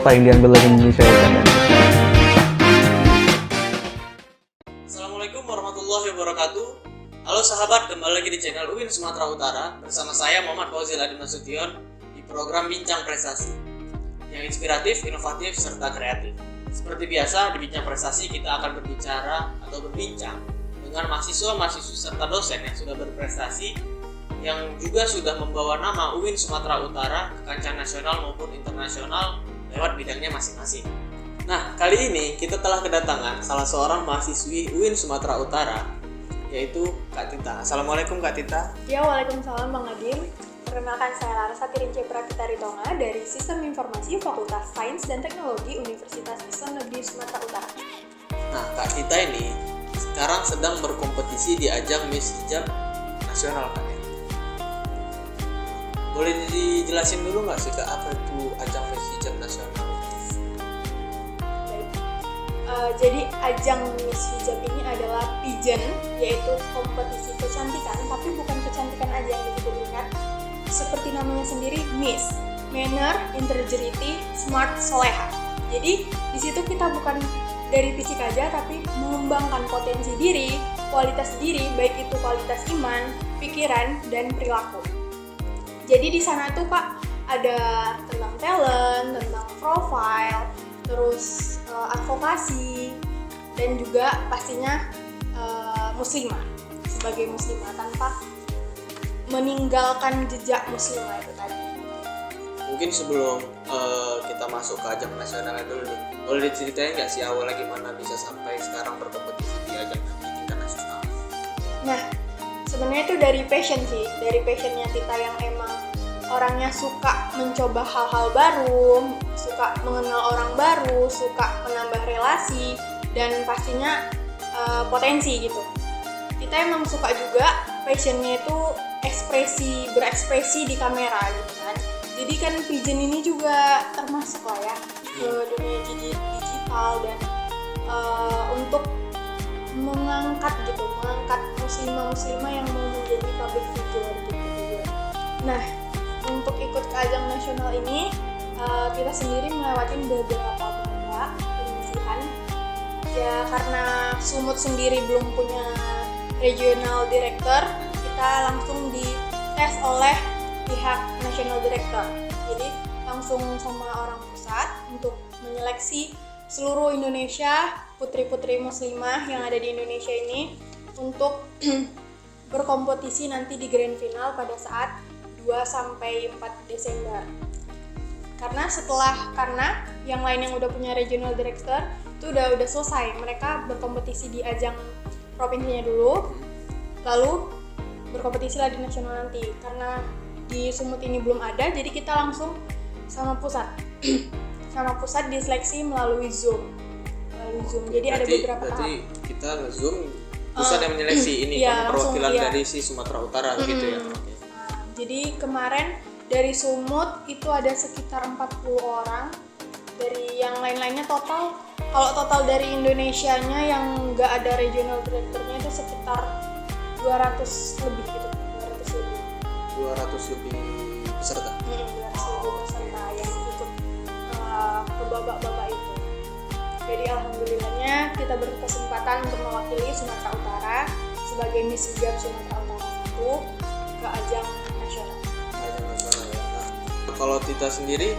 apa yang diambil dari Indonesia ya kan? Assalamualaikum warahmatullahi wabarakatuh. Halo sahabat, kembali lagi di channel UIN Sumatera Utara bersama saya Muhammad Fauzil Adi Nasution di program Bincang Prestasi yang inspiratif, inovatif, serta kreatif. Seperti biasa, di Bincang Prestasi kita akan berbicara atau berbincang dengan mahasiswa-mahasiswi serta dosen yang sudah berprestasi, yang juga sudah membawa nama UIN Sumatera Utara ke kancah nasional maupun internasional lewat bidangnya masing-masing. Nah, kali ini kita telah kedatangan salah seorang mahasiswi UIN Sumatera Utara, yaitu Kak Tita. Assalamualaikum Kak Tita. Ya, waalaikumsalam Bang Adin. Perkenalkan, saya Larasa Tirince Prakita Ritonga dari Sistem Informasi Fakultas Sains dan Teknologi Universitas Islam Negeri Sumatera Utara. Nah, Kak Tita ini sekarang sedang berkompetisi di ajang Miss Hijab Nasional, Kak ya. Boleh dijelasin dulu nggak sih Kak, apa itu ajang Miss Hijab Nasional? Jadi ajang Miss Hijab ini adalah pageant, yaitu kompetisi kecantikan, tapi bukan kecantikan aja yang kita lihat. Seperti namanya sendiri, Miss, Manner, Integrity, Smart, Soleha. Jadi di situ kita bukan dari fisik aja, tapi mengembangkan potensi diri, kualitas diri, baik itu kualitas iman, pikiran, dan perilaku. Jadi di sana tuh Kak ada tentang talent, tentang profile, terus advokasi, dan juga pastinya muslimah, sebagai muslimah tanpa meninggalkan jejak muslimah itu tadi. Mungkin sebelum kita masuk ke ajang nasional dulu nih, boleh diceritain nggak sih awalnya gimana bisa sampai sekarang berkompetisi di ajang tingkat nasional? Nah, sebenarnya itu dari passion sih, dari passionnya Tita yang emang orangnya suka mencoba hal-hal baru, suka mengenal orang baru, suka menambah relasi, dan pastinya potensi gitu. Kita emang suka juga passionnya itu berekspresi di kamera gitu kan. Jadi kan pageant ini juga termasuk lah ya ke dunia digital, dan untuk mengangkat muslimah-muslimah yang mau menjadi public figure gitu. Nah, untuk ikut ke ajang nasional ini kita sendiri melewati beberapa babak penyisihan ya, karena Sumut sendiri belum punya regional director, kita langsung dites oleh pihak national director. Jadi langsung sama orang pusat untuk menyeleksi seluruh Indonesia, putri-putri muslimah yang ada di Indonesia ini untuk berkompetisi nanti di grand final pada saat 2-4 Desember. Karena yang lain yang udah punya regional director itu udah selesai, mereka berkompetisi di ajang provinsinya dulu, lalu berkompetisi lah di nasional nanti. Karena di Sumut ini belum ada, jadi kita langsung sama pusat diseleksi melalui Zoom. Jadi ada beberapa tahap. Berarti kita nge-Zoom, pusat yang menyeleksi ini iya, perwakilan iya. dari si Sumatera Utara gitu ya. Okay. Jadi kemarin dari Sumut itu ada sekitar 40 orang. Dari yang lain-lainnya kalau total dari Indonesianya yang nggak ada regional directornya itu sekitar 200 lebih gitu. 200 lebih peserta. 200 lebih peserta yang ikut ke babak-babak itu. Jadi alhamdulillahnya kita berkesempatan untuk mewakili Sumatera Utara sebagai Miss Hijab Sumatera Utara 1 ke ajang nasional. Ajang nasional ya. Nah, kalau Tita sendiri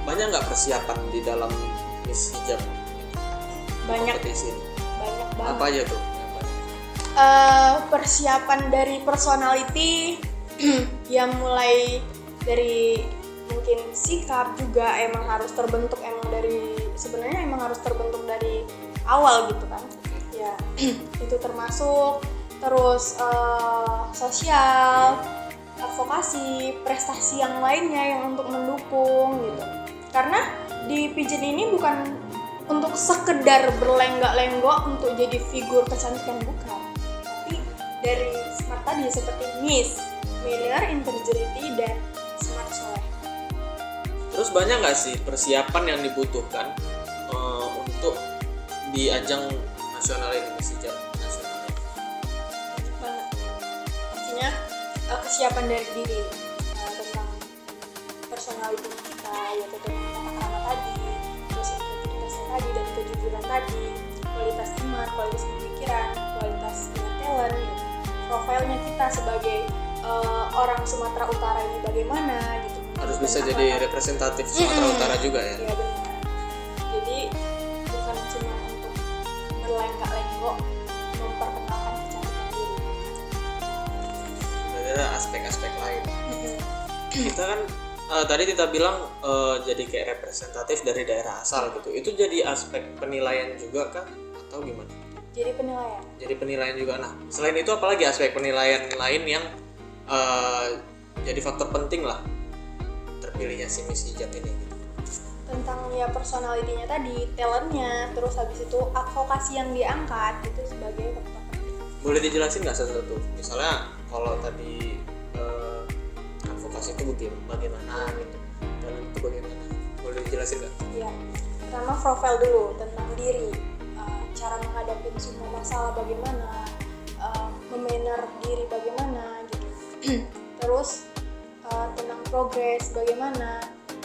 banyak nggak persiapan di dalam Miss Hijab Banyak kompetisi? banget. Apa aja tuh? Persiapan dari personality yang mulai dari mungkin sikap juga emang harus terbentuk sebenarnya harus terbentuk dari awal gitu kan. Ya, itu termasuk terus sosial, advokasi, prestasi yang lainnya yang untuk mendukung gitu. Karena di pageant ini bukan untuk sekedar berlenggak-lenggok untuk jadi figur kecantikan, bukan. Tapi dari smart tadi seperti Miss, Manner, Integrity, dan Smart Soleh. Terus banyak nggak sih persiapan yang dibutuhkan untuk di ajang nasional ini, Miss Hijab nasional ini? Banget. Pastinya kesiapan dari diri tentang personality kita, yaitu tentang tata krama tadi, terus integritasnya tadi dan kejujuran tadi, kualitas iman, kualitas pemikiran, kualitas talent, gitu. Profilnya kita sebagai orang Sumatera Utara ini bagaimana gitu. Harus bisa jadi representatif Sumatera Utara juga ya. Iya benar. Jadi bukan cuma untuk berlenggak-lenggok memperkenalkan kecantikan diri. Ada aspek-aspek lain. Kita kan tadi kita bilang jadi kayak representatif dari daerah asal gitu. Itu jadi aspek penilaian juga kah atau gimana? Jadi penilaian. Jadi penilaian juga. Nah, selain itu apalagi aspek penilaian lain yang jadi faktor penting lah terpilihnya si Miss Hijab ini gitu. Tentang ya personalitinya tadi, talentnya, terus habis itu advokasi yang diangkat itu sebagai faktor penting. Boleh dijelasin nggak satu-satu? Misalnya kalau tadi advokasi itu bagaimana gitu, talent itu bagaimana? Boleh dijelasin nggak? Iya. Pertama profil dulu tentang diri, cara menghadapi semua masalah bagaimana, memanage diri bagaimana gitu. Terus tentang progres bagaimana,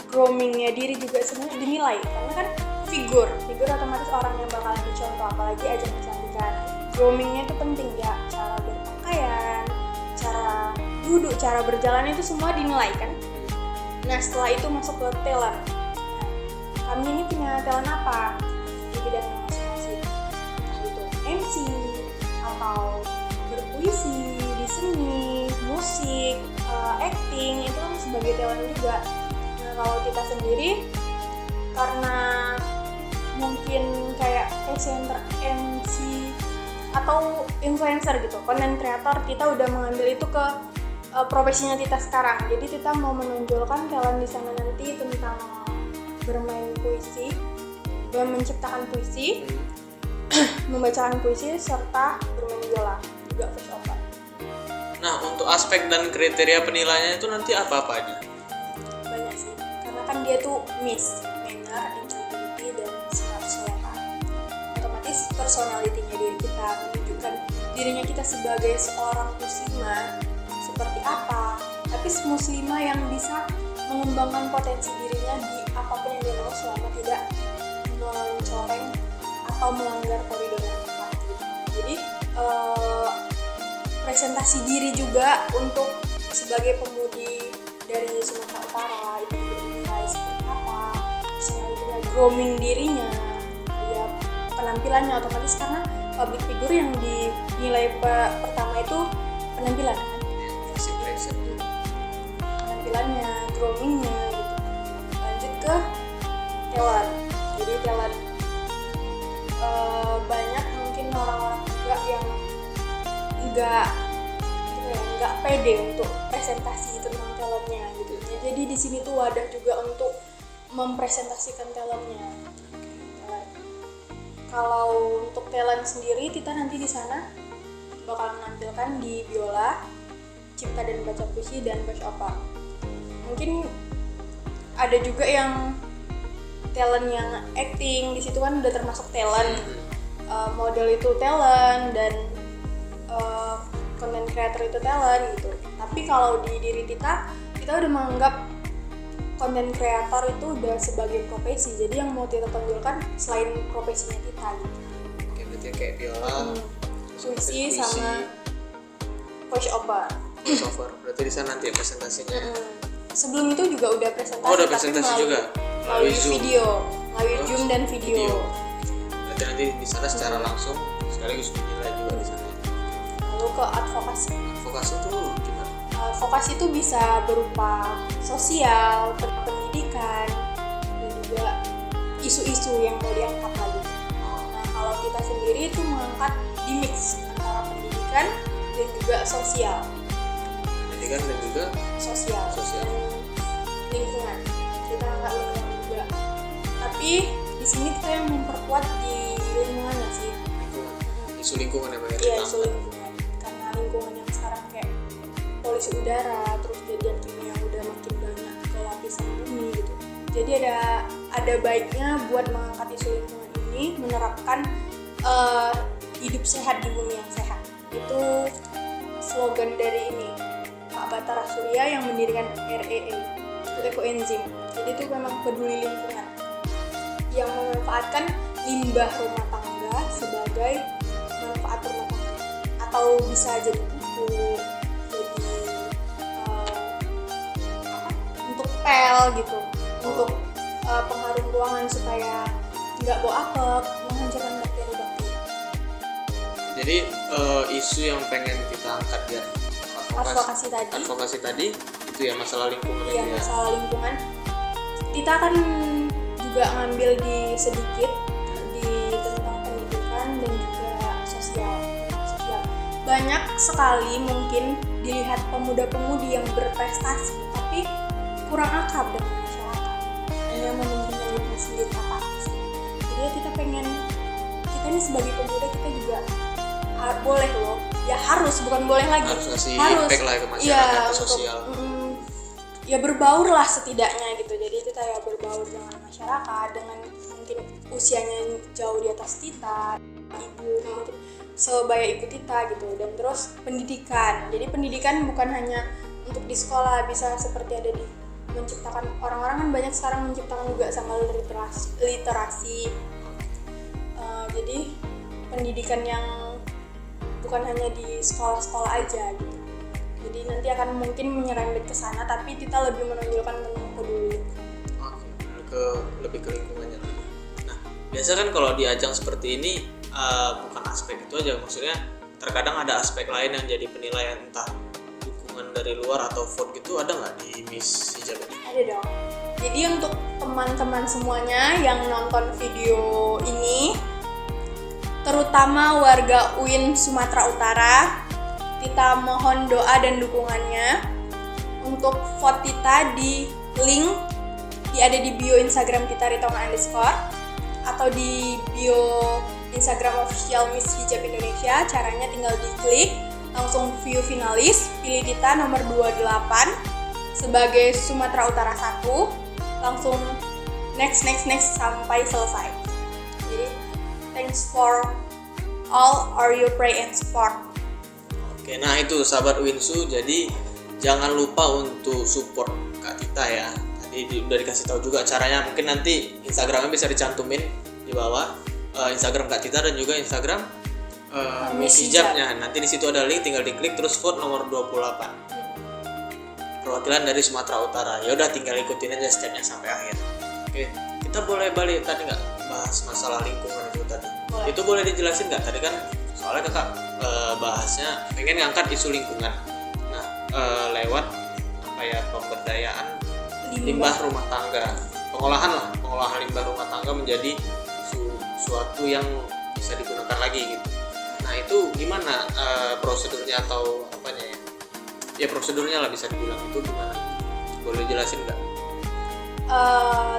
groomingnya diri juga sebenarnya dinilai karena kan figur otomatis orang yang bakalan dicontoh, apalagi ajang kecantikan. Groomingnya itu penting ya, cara berpakaian, cara duduk, cara berjalan itu semua dinilai kan. Nah setelah itu masuk ke talent. Kami ini punya talent apa di bidangnya masing-masing, entah itu MC atau berpuisi, di seni, musik, acting, itu kan sebagai talent juga. Nah kalau kita sendiri karena mungkin kayak MC atau influencer gitu, content creator, kita udah mengambil itu ke profesinya kita sekarang. Jadi kita mau menonjolkan talent di sana nanti tentang bermain puisi, menciptakan puisi, membacakan puisi, serta bermain biola, juga voice over. Nah, untuk aspek dan kriteria penilaiannya itu nanti apa-apa aja? Banyak sih, karena kan dia tuh Miss, manner, integrity, dan sifat selera. Otomatis personalitinya diri kita, menunjukkan dirinya kita sebagai seorang muslimah seperti apa, tapi muslimah yang bisa mengembangkan potensi dirinya di apapun yang dia mau selama tidak mencoreng atau melanggar koridor yang tepat. Jadi presentasi diri juga untuk sebagai pemudi dari Sumatera Utara itu bernilai seperti apa, misalnya grooming dirinya, ya penampilannya otomatis karena public figure yang dinilai pertama itu penampilan kan, penampilannya, groomingnya gitu. Lanjut ke talent. Jadi talent banyak mungkin orang-orang juga yang nggak pede untuk presentasi tentang talentnya gitu. Jadi di sini tuh wadah juga untuk mempresentasikan talentnya. Kalau untuk talent sendiri, kita nanti di sana bakal menampilkan di biola, cipta dan baca puisi, dan voice over. Mungkin ada juga yang talent yang acting, di situ kan udah termasuk talent. Model itu talent dan content creator itu talent gitu. Tapi kalau di diri kita udah menganggap content creator itu udah sebagai profesi. Jadi yang mau kita tonjolkan selain profesinya kita gitu. Oke, berarti kayak biola, puisi sama voice over. Voice over. Berarti di sana nanti presentasinya. Sebelum itu juga udah presentasi. Oh, udah presentasi juga. Melalui video, melalui Zoom dan video. Berarti nanti di sana secara langsung sekaligus dinilai juga di sana. Lalu ke advokasi. Advokasi itu gimana? Advokasi itu bisa berupa sosial, pendidikan, dan juga isu-isu yang mau diangkat lagi. Nah, kalau kita sendiri itu mengangkat di mix antara pendidikan dan juga sosial. Pendidikan dan juga Sosial. Dan lingkungan. Kita angkat lingkungan juga. Tapi di sini kita yang memperkuat di lingkungannya sih. Isu lingkungan ya, Mbak? Iya, isu lingkungan. Karena lingkungan yang sekarang kayak polusi udara, terus jadian kimia udah makin banyak ke lapisan bumi gitu. Jadi ada baiknya buat mengangkat isu lingkungan ini, menerapkan hidup sehat di bumi yang sehat. Itu slogan dari ini Pak Batara Surya yang mendirikan REE. ekoenzim. Jadi itu memang peduli lingkungan yang memanfaatkan limbah rumah tangga sebagai manfaat rumah tangga, atau bisa jadi pupuk, jadi untuk pel gitu, untuk pengharum ruangan supaya nggak bau apek, menghancurkan bakteri-bakteri. Jadi isu yang pengen kita angkat biar advokasi tadi itu ya masalah lingkungan. Iya, masalah lingkungan. Kita akan juga ngambil sedikit di tentang pendidikan dan juga sosial. Banyak sekali mungkin dilihat pemuda-pemudi yang berprestasi tapi kurang akrab dengan masyarakat, hanya mementingkan sendiri apatis. Jadi kita pengen, kita ini sebagai pemuda kita juga boleh loh, ya harus, bukan boleh lagi, harus impact lah ke masyarakat, ke sosial. Ya berbaur lah setidaknya gitu. Jadi kita ya berbaur dengan masyarakat, dengan mungkin usianya jauh di atas kita, ibu mungkin sebaya ibu kita gitu. Dan terus pendidikan, jadi pendidikan bukan hanya untuk di sekolah, bisa seperti ada di menciptakan, orang-orang kan banyak sekarang menciptakan juga sama literasi. Jadi pendidikan yang bukan hanya di sekolah-sekolah aja gitu. Jadi nanti akan mungkin menyerempet ke sana, tapi kita lebih menonjolkan tentang peduli. Oke, lebih ke lingkungannya. Nah, biasa kan kalau di ajang seperti ini bukan aspek itu aja, maksudnya terkadang ada aspek lain yang jadi penilaian, entah dukungan dari luar atau vote gitu, ada nggak di Miss Hijab ini? Ada dong. Jadi untuk teman-teman semuanya yang nonton video ini, terutama warga UIN Sumatera Utara, kita mohon doa dan dukungannya untuk vote kita di link ada di bio Instagram kita Ritonga _ atau di bio Instagram official Miss Hijab Indonesia. Caranya tinggal diklik, langsung view finalis, pilih kita nomor 28 sebagai Sumatera Utara 1, langsung next sampai selesai. Jadi thanks for all are you pray and support. Oke, nah itu sahabat Winsu, jadi jangan lupa untuk support Kak Tita ya. Tadi udah dikasih tahu juga caranya, mungkin nanti Instagramnya bisa dicantumin di bawah, Instagram Kak Tita dan juga Instagram Miss Hijabnya. Nanti di situ ada link, tinggal diklik terus vote nomor 28. Perwakilan dari Sumatera Utara. Ya udah tinggal ikutin aja stepnya sampai akhir. Oke, kita boleh balik tadi nggak bahas masalah lingkungan itu tadi? Boleh. Itu boleh dijelasin nggak tadi kan? Soalnya kakak bahasnya pengen ngangkat isu lingkungan. Nah, lewat apa ya, pemberdayaan limbah rumah tangga, pengolahan limbah rumah tangga menjadi suatu yang bisa digunakan lagi gitu. Nah itu gimana prosedurnya atau apanya ya? Ya prosedurnya lah bisa dibilang, itu gimana? Boleh jelasin nggak?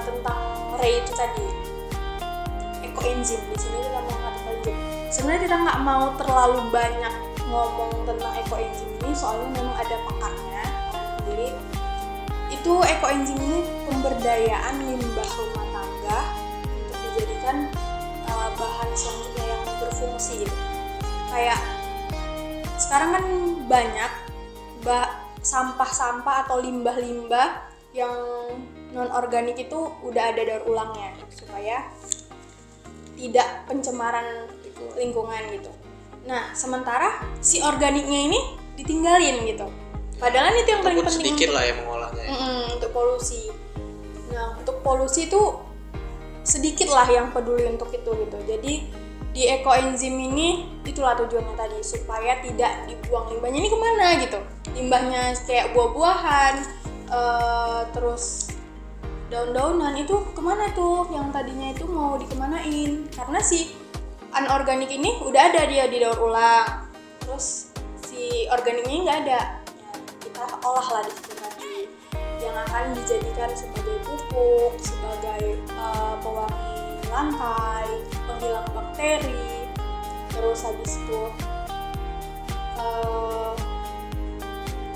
Tentang itu tadi, ekoenzim. Di sini kita mengangkat ekoenzim. Sebenarnya kita nggak mau terlalu banyak ngomong tentang ekoenzim ini, soalnya memang ada pakarnya. Jadi itu ekoenzim ini pemberdayaan limbah rumah tangga untuk dijadikan bahan selanjutnya yang berfungsi gitu. Kayak sekarang kan banyak sampah-sampah atau limbah-limbah yang non organik itu udah ada daur ulangnya supaya tidak pencemaran lingkungan gitu. Nah, sementara si organiknya ini ditinggalin gitu. Padahal itu yang paling penting sedikit lah yang mengolahnya. Untuk polusi. Nah, untuk polusi itu sedikit lah yang peduli untuk itu gitu. Jadi di ekoenzim ini itulah tujuannya tadi, supaya tidak dibuang limbahnya ini kemana gitu. Limbahnya kayak buah-buahan, terus daun-daunan itu kemana tuh, yang tadinya itu mau dikemanain, karena si anorganik ini udah ada dia di daur ulang, terus si organiknya nggak ada ya, kita olah lah di situ nanti, yang akan dijadikan sebagai pupuk, sebagai pewangi lantai, penghilang bakteri, terus habis itu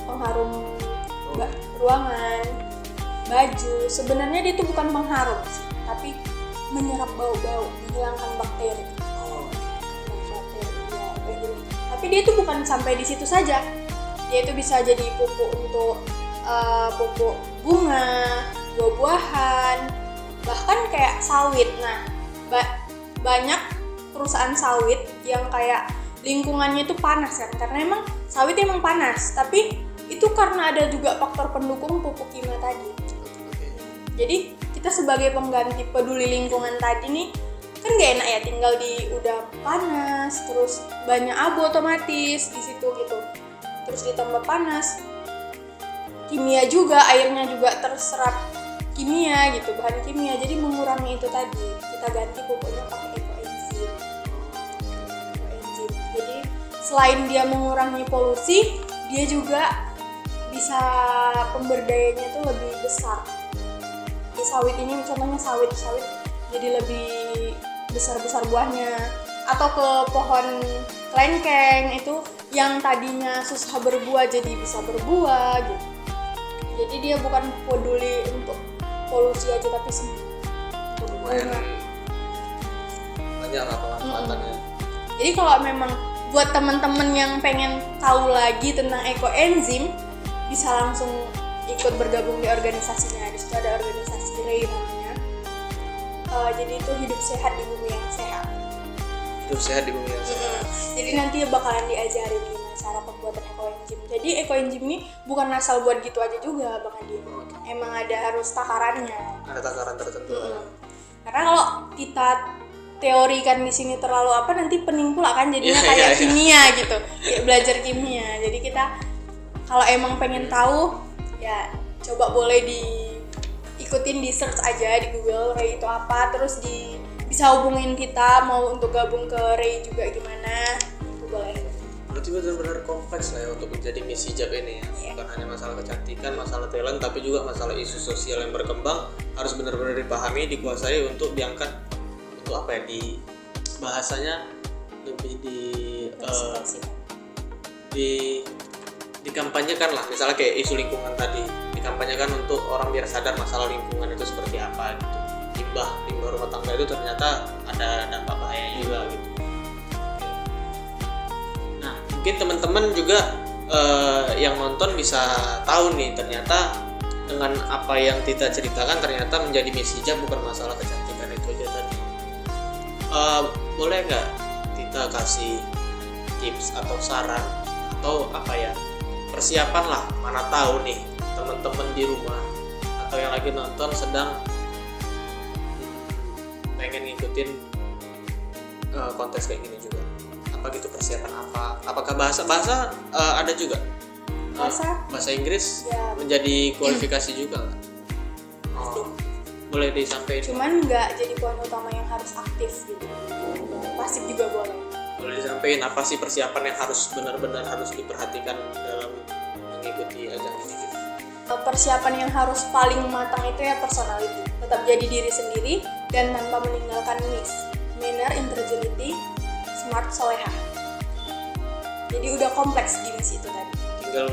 pengharum ruangan, baju. Sebenarnya dia itu bukan pengharum sih, tapi menyerap bau-bau, menghilangkan bakteri. Tapi dia itu bukan sampai di situ saja. Dia itu bisa jadi pupuk untuk pupuk bunga, buah-buahan, bahkan kayak sawit. Nah, banyak perusahaan sawit yang kayak lingkungannya itu panas kan, karena emang sawit emang panas, tapi itu karena ada juga faktor pendukung pupuk kimia tadi. Jadi kita sebagai pengganti peduli lingkungan tadi nih, kan gak enak ya tinggal di udara panas, terus banyak abu otomatis di situ gitu, terus ditambah panas, kimia juga, airnya juga terserap kimia gitu, bahan kimia. Jadi mengurangi itu tadi, kita ganti pupuknya pakai ekoenzim. Jadi selain dia mengurangi polusi, dia juga bisa pemberdayanya itu lebih besar. Di sawit ini contohnya sawit jadi lebih besar buahnya, atau ke pohon kelengkeng itu yang tadinya susah berbuah jadi bisa berbuah gitu. Jadi dia bukan peduli untuk polusi aja, tapi lumayan banyak lah pemanfaatannya. Jadi kalau memang buat teman-teman yang pengen tahu lagi tentang ekoenzim, bisa langsung ikut bergabung di organisasinya. Di situ ada organisasi REI namanya. Jadi itu hidup sehat di bumi yang sehat. Hidup sehat di bumi yang sehat. Jadi nanti bakalan diajarin gimana cara pembuatan ekoenzim. Jadi ekoenzim ini bukan asal buat gitu aja juga, Bang Adi. Emang ada harus takarannya. Ada takaran tertentu. Karena kalau kita teorikan di sini terlalu nanti pening pula kan jadinya kayak kimia gitu. Kayak belajar kimia. Jadi kita kalau emang pengen tahu ya coba boleh diikutin, di search aja di Google REI itu apa, terus bisa hubungin kita mau untuk gabung ke REI juga gimana, itu boleh. Berarti benar-benar kompleks lah ya untuk menjadi Miss Hijab ini ya. Bukan hanya masalah kecantikan, masalah talent, tapi juga masalah isu sosial yang berkembang harus benar-benar dipahami, dikuasai untuk diangkat untuk apa ya, di bahasanya lebih dikampanyekan lah, misalnya kayak isu lingkungan tadi dikampanyekan untuk orang biar sadar masalah lingkungan itu seperti apa gitu. Limbah rumah tangga itu ternyata ada dampak bahaya juga gitu. Nah, mungkin teman-teman juga yang nonton bisa tahu nih, ternyata dengan apa yang Tita ceritakan ternyata menjadi Miss Hijab bukan masalah kecantikan itu aja tadi. Boleh nggak Tita kasih tips atau saran atau apa ya, persiapan lah, mana tahu nih teman-teman di rumah atau yang lagi nonton sedang pengen ngikutin kontes kayak gini juga. Apa gitu persiapan apa? Apakah bahasa ada juga? Bahasa Inggris ya, menjadi kualifikasi juga nggak? Boleh disampaikan. Cuman nggak jadi poin utama yang harus aktif gitu. Pasif juga boleh. Boleh disampaikan apa sih persiapan yang harus benar-benar harus diperhatikan dalam mengikuti ajang ini gitu? Persiapan yang harus paling matang itu ya personality, tetap jadi diri sendiri dan tanpa meninggalkan manner, integrity, smart, soleha. Jadi udah kompleks di miss itu tadi. Tinggal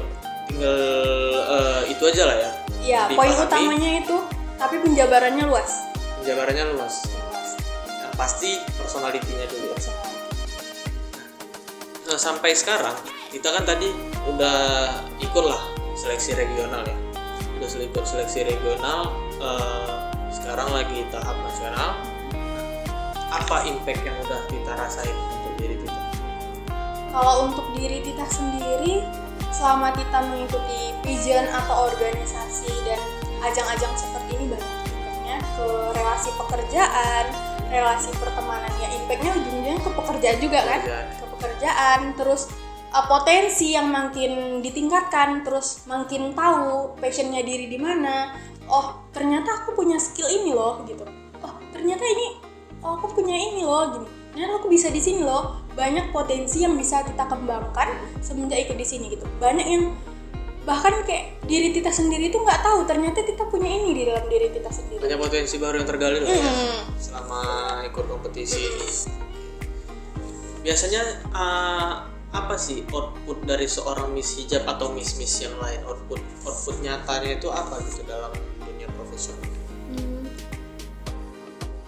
itu aja lah ya. Iya, poin utamanya itu, tapi penjabarannya luas. Yang pasti personality-nya dulu. Nah, sampai sekarang kita kan tadi udah ikut lah seleksi regional ya. Udah ikut seleksi regional, sekarang lagi tahap nasional. Apa impact yang udah kita rasain untuk diri kita? Kalau untuk diri kita sendiri, selama kita mengikuti pigeon atau organisasi dan ajang-ajang seperti ini, banyak impactnya ke relasi pekerjaan, relasi pertemanan. Ya impactnya ujung-ujungnya ke pekerjaan juga kan, ke pekerjaan. Terus potensi yang makin ditingkatkan, terus makin tahu passionnya diri di mana. Oh ternyata aku punya skill ini loh gitu. Oh ternyata aku punya ini loh gini. Ternyata aku bisa di sini loh. Banyak potensi yang bisa kita kembangkan semenjak ikut di sini gitu. Banyak yang bahkan kayak diri kita sendiri itu nggak tahu ternyata kita punya ini di dalam diri kita sendiri. Banyak potensi baru yang tergali lah ya selama ikut kompetisi ini. Biasanya apa sih output dari seorang Miss Hijab atau Miss yang lain? Output nyatanya itu apa gitu dalam dunia profesional?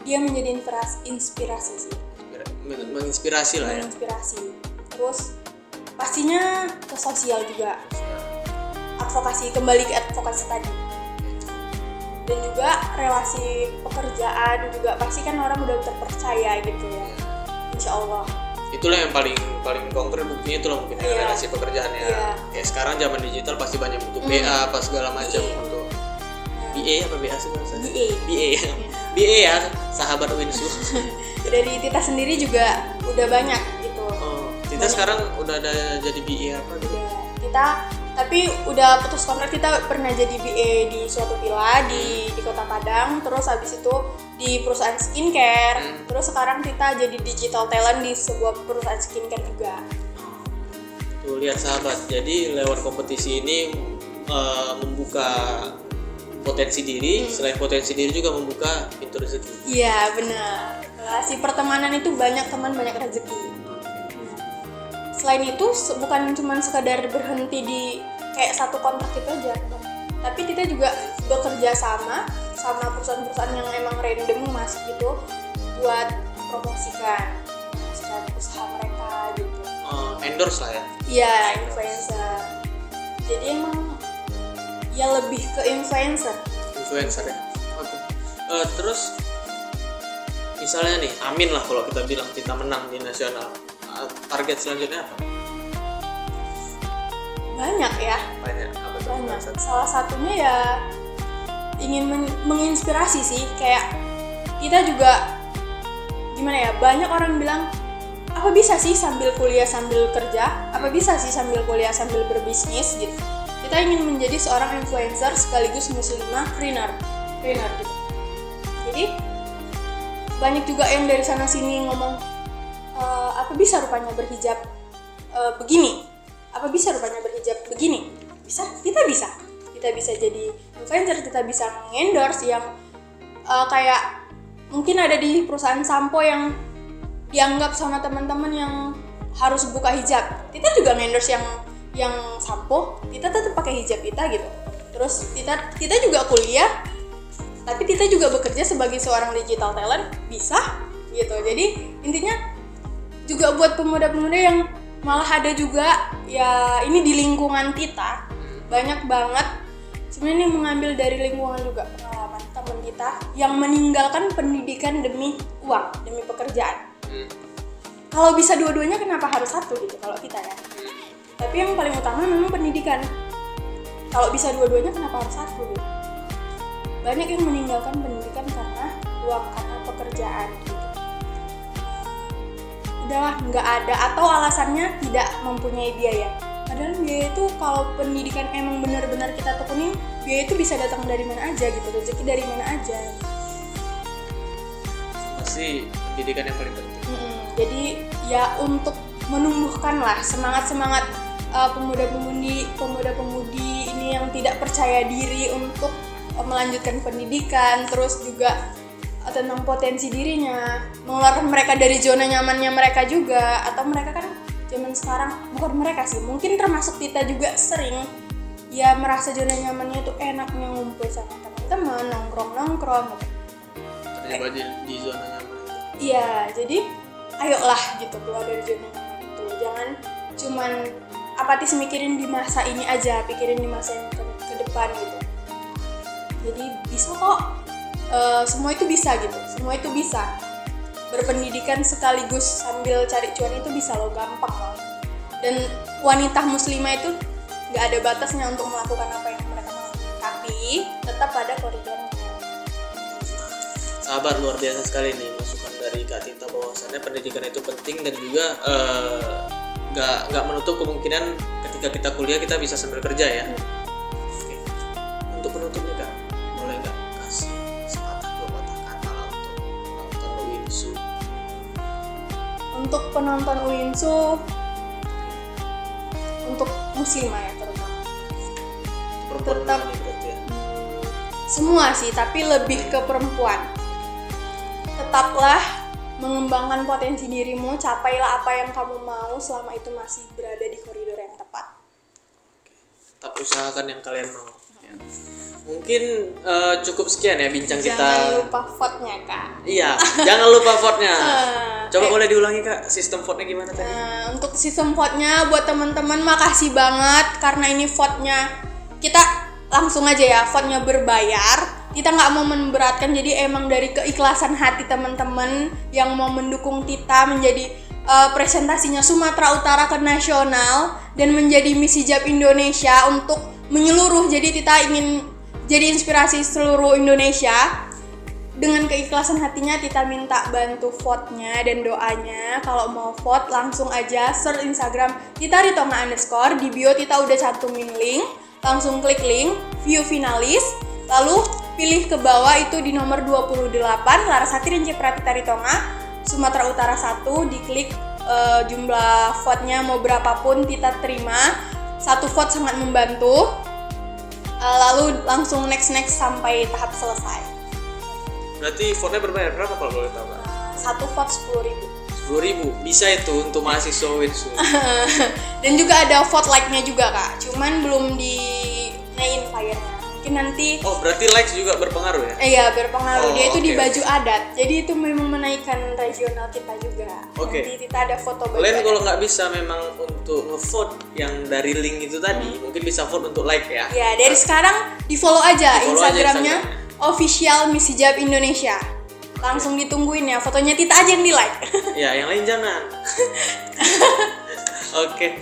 Dia menjadi inspirasi sih. Menginspirasi lah ya. Menginspirasi. Terus pastinya ke sosial juga. Advokasi, kembali ke advokasi tadi. Dan juga relasi pekerjaan juga pasti kan orang udah terpercaya gitu ya, insya Allah. Itulah yang paling konkret buktinya, itulah mungkin Iya. relasi pekerjaan ya. Iya. Kayak sekarang zaman digital pasti banyak untuk BA apa segala macam Iya. untuk BA apa BA sih bahasanya? BA. BA ya. BA ya, sahabat Winsu. Dari Tita sendiri juga udah banyak gitu. Oh, kita sekarang udah ada jadi BA apa gitu? Udah, kita tapi udah putus kontrak. Kita pernah jadi BA di suatu villa di Kota Padang, terus habis itu di perusahaan skincare, terus sekarang kita jadi digital talent di sebuah perusahaan skincare juga. Tuh lihat sahabat, jadi lewat kompetisi ini membuka potensi diri, selain potensi diri juga membuka pintu rezeki. Iya benar, relasi pertemanan itu banyak teman banyak rezeki. Selain itu bukan cuma sekadar berhenti di kayak satu kontrak itu aja, tapi kita juga bekerja sama perusahaan-perusahaan yang emang random masuk gitu buat promosikan usaha mereka gitu. Endorse lah ya. Iya, influencer. Jadi emang ya lebih ke influencer ya. Oke. Terus misalnya nih, amin lah kalau kita bilang kita menang di nasional. Target selanjutnya apa? banyak ya. Banyak. Apa tuh? Banyak. Salah satunya ya ingin menginspirasi sih, kayak kita juga gimana ya, banyak orang bilang apa bisa sih sambil kuliah sambil kerja, apa bisa sih sambil kuliah sambil berbisnis gitu. Kita ingin menjadi seorang influencer sekaligus muslimah trainer gitu. Jadi banyak juga yang dari sana sini ngomong apa bisa rupanya berhijab begini, apa bisa rupanya berhijab begini. Kita bisa jadi influencer, kita bisa endorse yang kayak mungkin ada di perusahaan sampo yang dianggap sama teman-teman yang harus buka hijab. Kita juga endorse yang sampo, kita tetap pakai hijab kita gitu. Terus kita juga kuliah, tapi kita juga bekerja sebagai seorang digital talent, bisa gitu. Jadi intinya juga buat pemuda-pemuda yang malah ada juga ya, ini di lingkungan kita banyak banget sebenarnya ini mengambil dari lingkungan juga, pengalaman teman kita yang meninggalkan pendidikan demi uang, demi pekerjaan. Kalau bisa dua-duanya kenapa harus satu gitu kalau kita ya. Tapi yang paling utama memang pendidikan. Kalau bisa dua-duanya kenapa harus satu gitu. Banyak yang meninggalkan pendidikan karena uang, karena pekerjaan gitu. Udahlah, nggak ada, atau alasannya tidak mempunyai biaya. Padahal biaya itu kalau pendidikan emang benar-benar kita tekunin, biaya itu bisa datang dari mana aja gitu, rezeki dari mana aja. Pasti pendidikan yang paling penting. Jadi ya untuk menumbuhkan lah semangat pemuda-pemudi ini yang tidak percaya diri untuk melanjutkan pendidikan, terus juga tentang potensi dirinya, mengeluarkan mereka dari zona nyamannya mereka juga. Atau mereka kan zaman sekarang, bukan mereka sih, mungkin termasuk kita juga sering ya merasa zona nyamannya itu enaknya ngumpul sama teman-teman, nongkrong gitu. Terjebak di zona nyaman itu. Iya, jadi ayolah gitu keluar dari zona nyaman itu. Jangan cuman apatis mikirin di masa ini aja, pikirin di masa yang ke depan gitu. Jadi bisa kok, semua itu bisa gitu, semua itu bisa. Berpendidikan sekaligus sambil cari cuan itu bisa loh, gampang loh. Dan wanita muslimah itu nggak ada batasnya untuk melakukan apa yang mereka mau, tapi tetap pada koridornya. Sahabat, luar biasa sekali nih masukan dari Kak Tita bahwasannya pendidikan itu penting dan juga nggak menutup kemungkinan ketika kita kuliah kita bisa sambil kerja ya. Oke. Untuk penutupnya Kak, boleh nggak kasih sepatah dua patah kata lah untuk penonton Uinsu? Untuk penonton Uinsu, untuk muslimah ya terutama. Perempuan Tetap ini berarti ya. Semua sih, tapi lebih ke perempuan. Tetaplah mengembangkan potensi dirimu, capailah apa yang kamu mau selama itu masih berada di koridor yang tepat. Tetap usahakan yang kalian mau. Mungkin cukup sekian ya bincang kita. Jangan lupa vote-nya, Kak. Iya, jangan lupa vote-nya. Coba boleh diulangi Kak, sistem vote-nya gimana tadi? Untuk sistem vote-nya buat teman-teman makasih banget karena ini vote-nya kita langsung aja ya, vote-nya berbayar. Tita nggak mau memberatkan, jadi emang dari keikhlasan hati teman-teman yang mau mendukung Tita menjadi presentasinya Sumatera Utara ke nasional dan menjadi Miss Hijab Indonesia untuk menyeluruh. Jadi Tita ingin jadi inspirasi seluruh Indonesia. Dengan keikhlasan hatinya Tita minta bantu vote-nya dan doanya. Kalau mau vote langsung aja search Instagram Tita Ritonga _ di bio Tita udah cantumin link, langsung klik link view finalis, lalu pilih ke bawah itu di nomor 28 Larasati Rinci Pratita Ritonga Sumatera Utara 1, diklik jumlah vote-nya mau berapapun Tita terima. 1 vote sangat membantu. Lalu langsung next sampai tahap selesai. Berarti vote-nya berbayar berapa kalau boleh tahu? 1 vote 10.000. 10.000 bisa itu untuk mahasiswa Winsu. Dan juga ada vote like-nya juga Kak, cuman belum dinaikin fire-nya. Mungkin nanti. Oh berarti likes juga berpengaruh ya? Iya berpengaruh, dia itu di oke. baju adat, jadi itu memang menaikkan regional kita juga. Oke. Nanti kita ada foto baju Kalian adat. kalau nggak bisa memang untuk nge-vote yang dari link itu tadi, mungkin bisa vote untuk like ya? Ya dari sekarang di follow aja Di-follow aja Instagramnya official Miss Hijab Indonesia. Langsung ditungguin ya, fotonya Tita aja yang di like. Ya, yang lain jangan. Oke,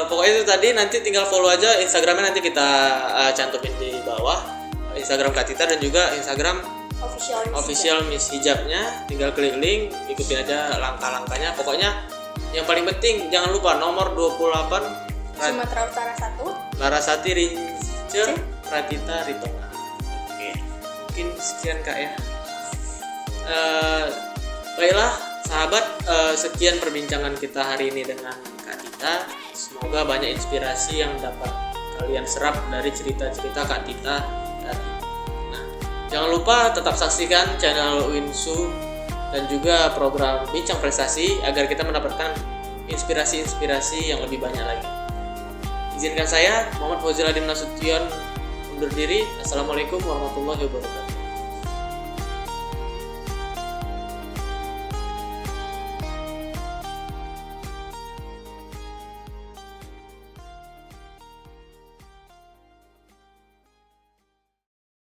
pokoknya itu tadi, nanti tinggal follow aja Instagramnya, nanti kita cantumin di bawah Instagram Kak Tita dan juga Instagram official Miss Hijabnya. Tinggal klik link, ikutin aja langkah-langkahnya. Pokoknya yang paling penting jangan lupa nomor 28 Sumatera Utara 1 Larasati Rince Pratita Ritonga. Oke, mungkin sekian Kak ya. Baiklah sahabat, sekian perbincangan kita hari ini dengan Kak Tita. Semoga banyak inspirasi yang dapat kalian serap dari cerita-cerita Kak Tita tadi. Nah, jangan lupa tetap saksikan channel Winsu dan juga program Bincang Prestasi agar kita mendapatkan inspirasi-inspirasi yang lebih banyak lagi. Izinkan saya Muhammad Fauzi Ladin Nasution undur diri. Assalamualaikum warahmatullahi wabarakatuh.